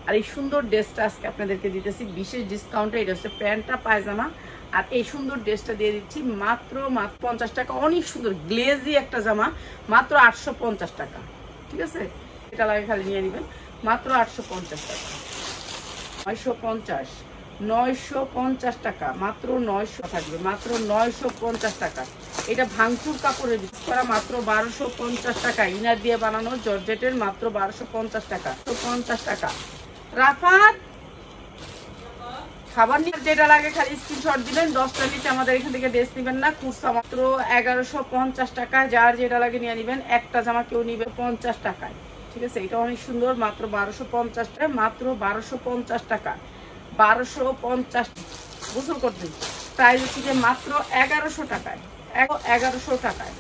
আর এই সুন্দর ড্রেসটা আজকে আপনাদেরকে দিতেছি বিশেষ ডিসকাউন্টে। এটা হচ্ছে প্যান্টটা পায়জামা, আর এই সুন্দর ড্রেসটা দিয়ে দিচ্ছি মাত্র 50 টাকা। অনেক সুন্দর গ্লেজি একটা জামা, মাত্র 850 টাকা। ঠিক আছে, এটা লাগে খালি নিয়ে নেবেন, মাত্র 850 টাকা। 950 টাকা, মাত্র 900 থাকবে, মাত্র 950 টাকা। এটা ভাঙচুর কাপড়ের বিক্রি করা, মাত্র 1250 টাকা। ইনার দিয়ে বানানো জর্জেটের, মাত্র 1250 টাকা। 50 টাকা। রাফাত খাবার নিয়ে যেটা লাগে খালি স্ক্রিনশট দিবেন। 10টা নিচে আমাদের এখান থেকে ড্রেস নেবেন না, কুর্তা মাত্র 1150 টাকা। যার যেটা লাগে নিয়ে নেবেন। একটা জামা কেউ নিবে 50 টাকায়। ঠিক আছে, এটা অনেক সুন্দর, মাত্র 1250 টাকা, মাত্র 1250 টাকা। 1250 গোসল করতে প্রাইস হচ্ছে যে মাত্র 1100 টাকায়। 1100 টাকায়,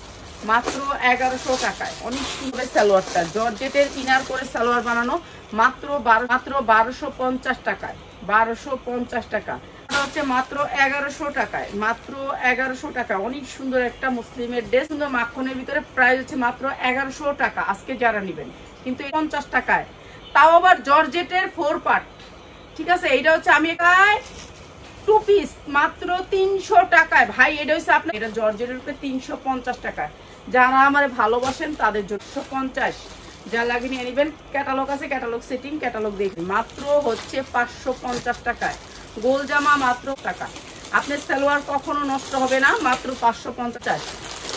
মাত্র 1100 টাকায়। অনেক সুন্দর সালোয়ারটা জর্জেটের ইনার করে সালোয়ার বানানো, মাত্র 1250 টাকায়। 1250 টাকা হচ্ছে মাত্র 1100 টাকায়, মাত্র 1100 টাকা। অনেক সুন্দর একটা মুসলিমের ড্রেস, সুন্দর মাখনের ভিতরে, প্রাইস হচ্ছে মাত্র 1100 টাকা আজকে যারা নেবেন। কিন্তু 50 টাকায়, তাও আবার জর্জেটের 4 পার্ট। ঠিক আছে, এইটা হচ্ছে আমি 2 পিস মাত্র 300 টাকায়। ভাই এটা হচ্ছে আপনার, এটা জর্জেটের উপরে 350 টাকায়। যারা আমার ভালোবাসেন তাদের জন্য 150, যা লাগে নিয়ে নেবেন। ক্যাটালগ আছে, ক্যাটালগ সেটিং, ক্যাটালগ দেখবেন। মাত্র হচ্ছে 550 টাকায় গোল জামা, মাত্র টাকা। আপনার সালোয়ার কখনো নষ্ট হবে না, মাত্র 550।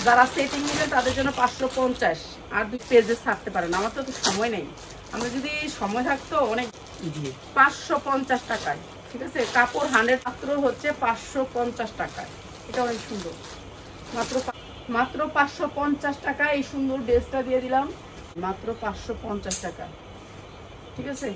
যারা সেটিং নেবেন তাদের জন্য 550। আর 2 পেজে ছাড়তে পারেন, আমার তো সময় নেই। আমরা যদি সময় থাকতো অনেক 550 টাকায়। ঠিক আছে, কাপড় 100, মাত্র হচ্ছে 550 টাকায়। এটা অনেক সুন্দর, মাত্র 550 টাকা। এই সুন্দর ড্রেসটা দিয়ে দিলাম মাত্র 550 টাকা। ঠিক আছে।